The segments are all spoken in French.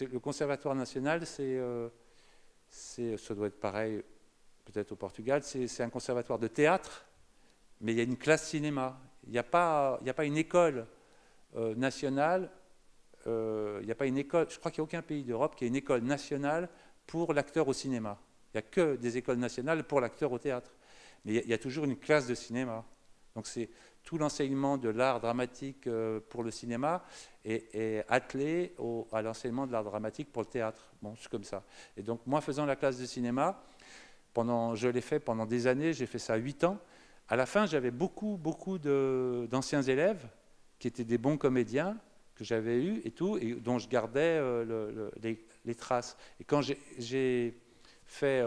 Le Conservatoire national, ça doit être pareil peut-être au Portugal, c'est un conservatoire de théâtre, mais il y a une classe cinéma. Il n'y a pas une école nationale, il n'y a pas une école, je crois qu'il n'y a aucun pays d'Europe qui a une école nationale pour l'acteur au cinéma. Il n'y a que des écoles nationales pour l'acteur au théâtre. Mais il y a toujours une classe de cinéma. Donc c'est tout l'enseignement de l'art dramatique pour le cinéma est attelé à l'enseignement de l'art dramatique pour le théâtre. Bon, c'est comme ça. Et donc moi, faisant la classe de cinéma, je l'ai fait pendant des années, j'ai fait ça 8 ans. À la fin, j'avais beaucoup d'anciens élèves qui étaient des bons comédiens que j'avais eus et tout, et dont je gardais les traces. Et quand j'ai fait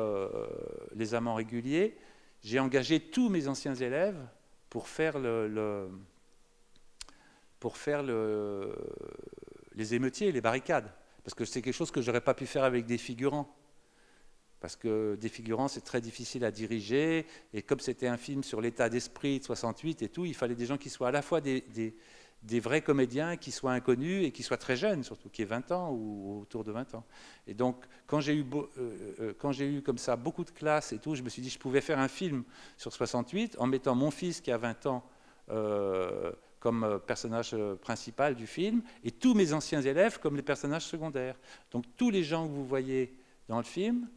les amants réguliers, j'ai engagé tous mes anciens élèves pour faire les émeutiers, les barricades. Parce que c'est quelque chose que je n'aurais pas pu faire avec des figurants. Parce que des figurants, c'est très difficile à diriger. Et comme c'était un film sur l'état d'esprit de 68 et tout, il fallait des gens qui soient à la fois des vrais comédiens, qui soient inconnus et qui soient très jeunes, surtout, qui aient 20 ans ou autour de 20 ans. Et donc, quand j'ai eu comme ça beaucoup de classes et tout, je me suis dit que je pouvais faire un film sur 68 en mettant mon fils qui a 20 ans comme personnage principal du film et tous mes anciens élèves comme les personnages secondaires. Donc, tous les gens que vous voyez dans le film,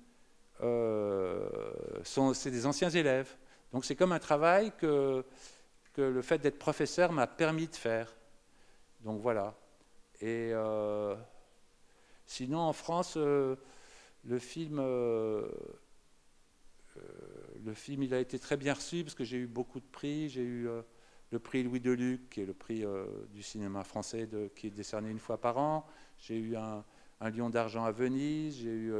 c'est des anciens élèves. Donc c'est comme un travail que le fait d'être professeur m'a permis de faire. Donc voilà. Et sinon en France, le film il a été très bien reçu parce que j'ai eu beaucoup de prix. J'ai eu le prix Louis Deluc, qui est le prix du cinéma français qui est décerné une fois par an. J'ai eu un Lion d'argent à Venise. J'ai eu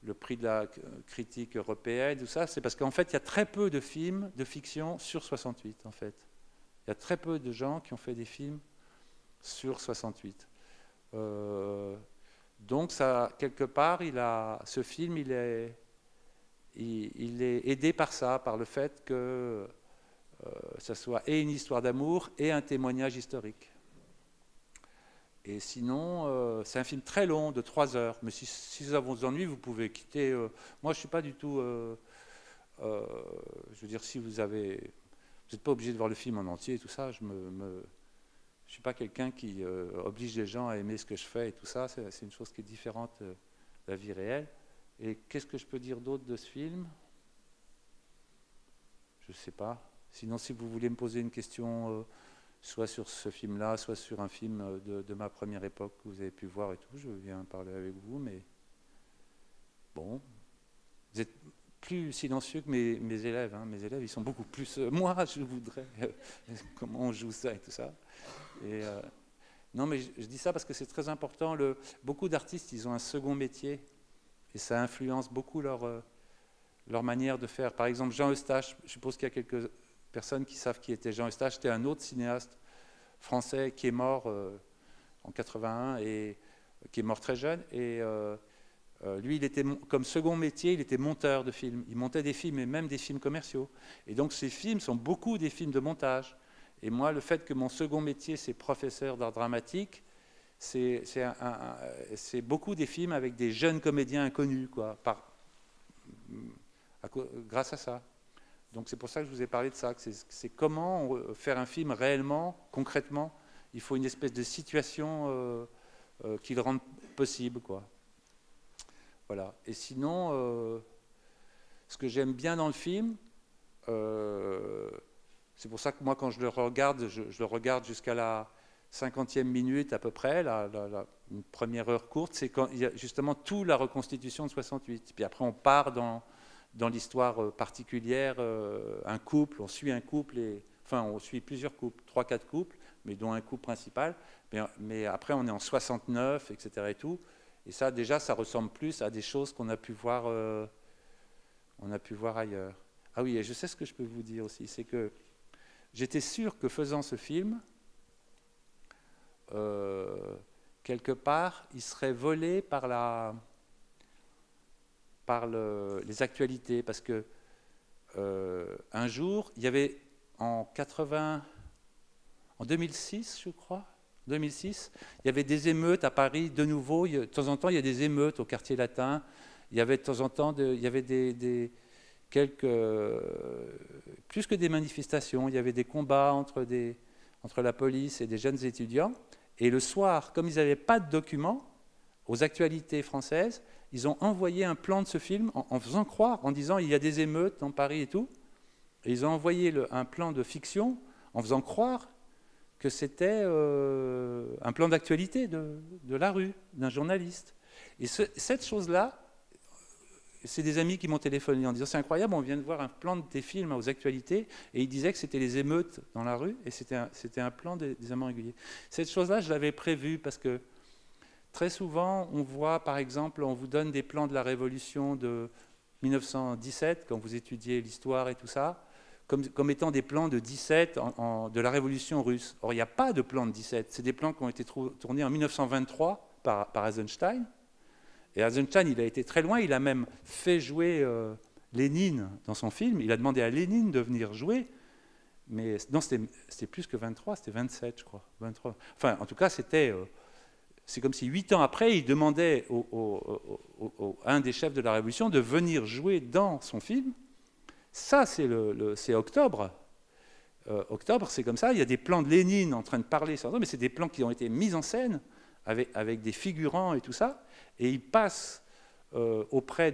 le prix de la critique européenne, tout ça, c'est parce qu'en fait, il y a très peu de films de fiction sur 68, en fait. Il y a très peu de gens qui ont fait des films sur 68. Donc, ça, quelque part, ce film, il est aidé par ça, par le fait que ça soit et une histoire d'amour et un témoignage historique. Et sinon, c'est un film très long, de 3 heures. Mais si ça vous ennuie, vous pouvez quitter. Moi, je ne suis pas du tout... je veux dire, si vous avez... Vous n'êtes pas obligé de voir le film en entier et tout ça. Je ne suis pas quelqu'un qui oblige les gens à aimer ce que je fais et tout ça. C'est une chose qui est différente de la vie réelle. Et qu'est-ce que je peux dire d'autre de ce film? Je ne sais pas. Sinon, si vous voulez me poser une question... soit sur ce film-là, soit sur un film de ma première époque que vous avez pu voir et tout. Je viens parler avec vous, mais bon, vous êtes plus silencieux que mes élèves. Hein. Mes élèves, ils sont beaucoup plus... moi, je voudrais... comment on joue ça et tout ça. Et, non, mais je dis ça parce que c'est très important. Beaucoup d'artistes, ils ont un second métier et ça influence beaucoup leur manière de faire. Par exemple, Jean Eustache, je suppose qu'il y a quelques personnes qui savent qui était Jean Eustache. C'était un autre cinéaste français qui est mort en 81 et qui est mort très jeune. Et lui, il était comme second métier, il était monteur de films. Il montait des films et même des films commerciaux. Et donc ces films sont beaucoup des films de montage. Et moi, le fait que mon second métier, c'est professeur d'art dramatique, c'est beaucoup des films avec des jeunes comédiens inconnus, quoi, grâce à ça. Donc c'est pour ça que je vous ai parlé de ça, que c'est comment faire un film réellement, concrètement. Il faut une espèce de situation qui le rende possible, quoi. Voilà. Et sinon, ce que j'aime bien dans le film, c'est pour ça que moi, quand je le regarde, je le regarde jusqu'à la 50e minute à peu près, une première heure courte, c'est quand il y a justement toute la reconstitution de 68. Puis après, on part dans l'histoire particulière, un couple, on suit un couple, enfin on suit plusieurs couples, 3-4 couples, mais dont un couple principal, mais après on est en 69, etc. et tout, et ça déjà ça ressemble plus à des choses qu'on a pu voir ailleurs. Ah oui, et je sais ce que je peux vous dire aussi, c'est que j'étais sûr que faisant ce film, quelque part, il serait volé par les actualités, parce que un jour, il y avait en 2006, je crois, 2006, il y avait des émeutes à Paris, de nouveau, de temps en temps, il y a des émeutes au quartier latin, il y avait de temps en temps, il y avait plus que des manifestations, il y avait des combats entre la police et des jeunes étudiants, et le soir, comme ils n'avaient pas de documents, aux actualités françaises, ils ont envoyé un plan de ce film en faisant croire, en disant il y a des émeutes dans Paris et tout, et ils ont envoyé un plan de fiction en faisant croire que c'était un plan d'actualité de la rue, d'un journaliste. Et cette chose-là, c'est des amis qui m'ont téléphoné en disant c'est incroyable, on vient de voir un plan de tes films aux actualités, et ils disaient que c'était les émeutes dans la rue, et c'était un plan des amants réguliers. Cette chose-là, je l'avais prévue parce que très souvent, on voit, par exemple, on vous donne des plans de la Révolution de 1917, quand vous étudiez l'histoire et tout ça, comme étant des plans de 17 de la Révolution russe. Or, il n'y a pas de plan de 17. C'est des plans qui ont été tournés en 1923 par Eisenstein. Et Eisenstein, il a été très loin. Il a même fait jouer Lénine dans son film. Il a demandé à Lénine de venir jouer. Mais non, c'était plus que 23, c'était 27, je crois. 23. Enfin, en tout cas, c'est comme si 8 ans après, il demandait à un des chefs de la Révolution de venir jouer dans son film. Ça, c'est Octobre. Octobre, c'est comme ça. Il y a des plans de Lénine en train de parler, mais c'est des plans qui ont été mis en scène avec des figurants et tout ça. Et ils passent auprès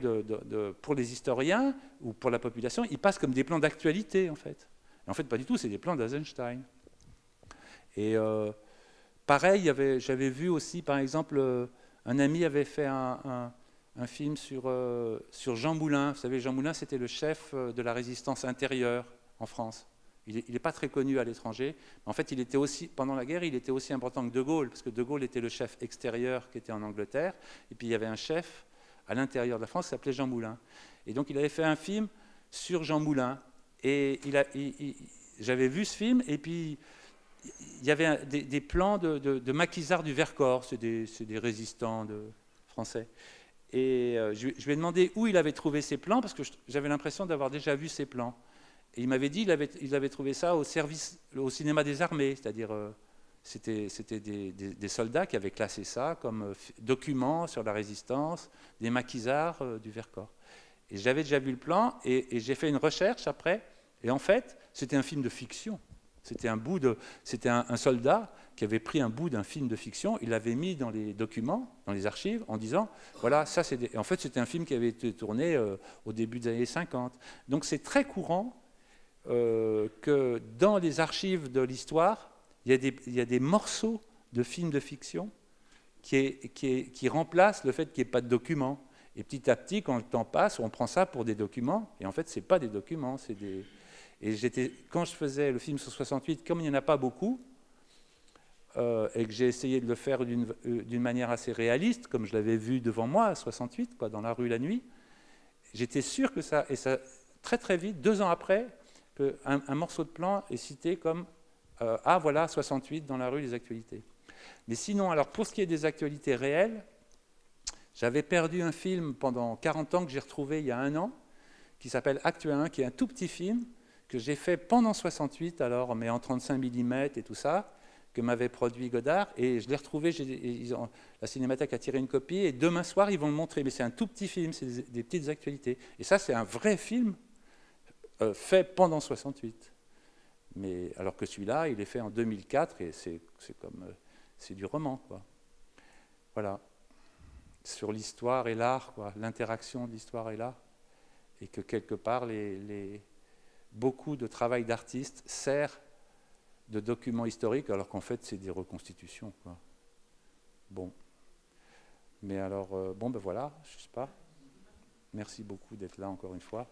pour les historiens ou pour la population, ils passent comme des plans d'actualité, en fait. Et en fait, pas du tout, c'est des plans d'Eisenstein. Et pareil, j'avais vu aussi, par exemple, un ami avait fait un film sur Jean Moulin. Vous savez, Jean Moulin, c'était le chef de la résistance intérieure en France. Il n'est pas très connu à l'étranger. En fait, pendant la guerre, il était aussi important que De Gaulle, parce que De Gaulle était le chef extérieur qui était en Angleterre, et puis il y avait un chef à l'intérieur de la France qui s'appelait Jean Moulin. Et donc, il avait fait un film sur Jean Moulin. Et j'avais vu ce film, et puis il y avait des plans de maquisards du Vercors, c'est des résistants français. Et je lui ai demandé où il avait trouvé ces plans, parce que j'avais l'impression d'avoir déjà vu ces plans. Et il m'avait dit qu'il avait trouvé ça au cinéma des armées, c'est-à-dire c'était des soldats qui avaient classé ça comme document sur la résistance, des maquisards du Vercors. Et j'avais déjà vu le plan, et j'ai fait une recherche après, et en fait, c'était un film de fiction. C'était un soldat qui avait pris un bout d'un film de fiction, il l'avait mis dans les documents, dans les archives, en disant, voilà, ça c'est... En fait, c'était un film qui avait été tourné au début des années 50. Donc c'est très courant que dans les archives de l'histoire, il y a des morceaux de films de fiction qui remplacent le fait qu'il n'y ait pas de documents. Et petit à petit, quand le temps passe, on prend ça pour des documents, et en fait, ce n'est pas des documents, c'est des... Et quand je faisais le film sur 68, comme il n'y en a pas beaucoup, et que j'ai essayé de le faire d'une manière assez réaliste, comme je l'avais vu devant moi, à 68, dans la rue la nuit, j'étais sûr que ça... Et ça, très très vite, 2 ans après, un morceau de plan est cité comme ah voilà, 68 dans la rue, les actualités. Mais sinon, alors pour ce qui est des actualités réelles, j'avais perdu un film pendant 40 ans que j'ai retrouvé il y a 1 an, qui s'appelle Acte 1, qui est un tout petit film que j'ai fait pendant 68, alors, mais en 35 mm et tout ça, que m'avait produit Godard, et je l'ai retrouvé, la Cinémathèque a tiré une copie, et demain soir, ils vont le montrer. Mais c'est un tout petit film, c'est des petites actualités. Et ça, c'est un vrai film fait pendant 68. Mais, alors que celui-là, il est fait en 2004, et c'est du roman, quoi. Voilà. Sur l'histoire et l'art, quoi, l'interaction de l'histoire et l'art. Et que quelque part, beaucoup de travail d'artistes sert de documents historiques, alors qu'en fait, c'est des reconstitutions, quoi. Bon. Mais alors, bon, ben voilà, je sais pas. Merci beaucoup d'être là encore une fois.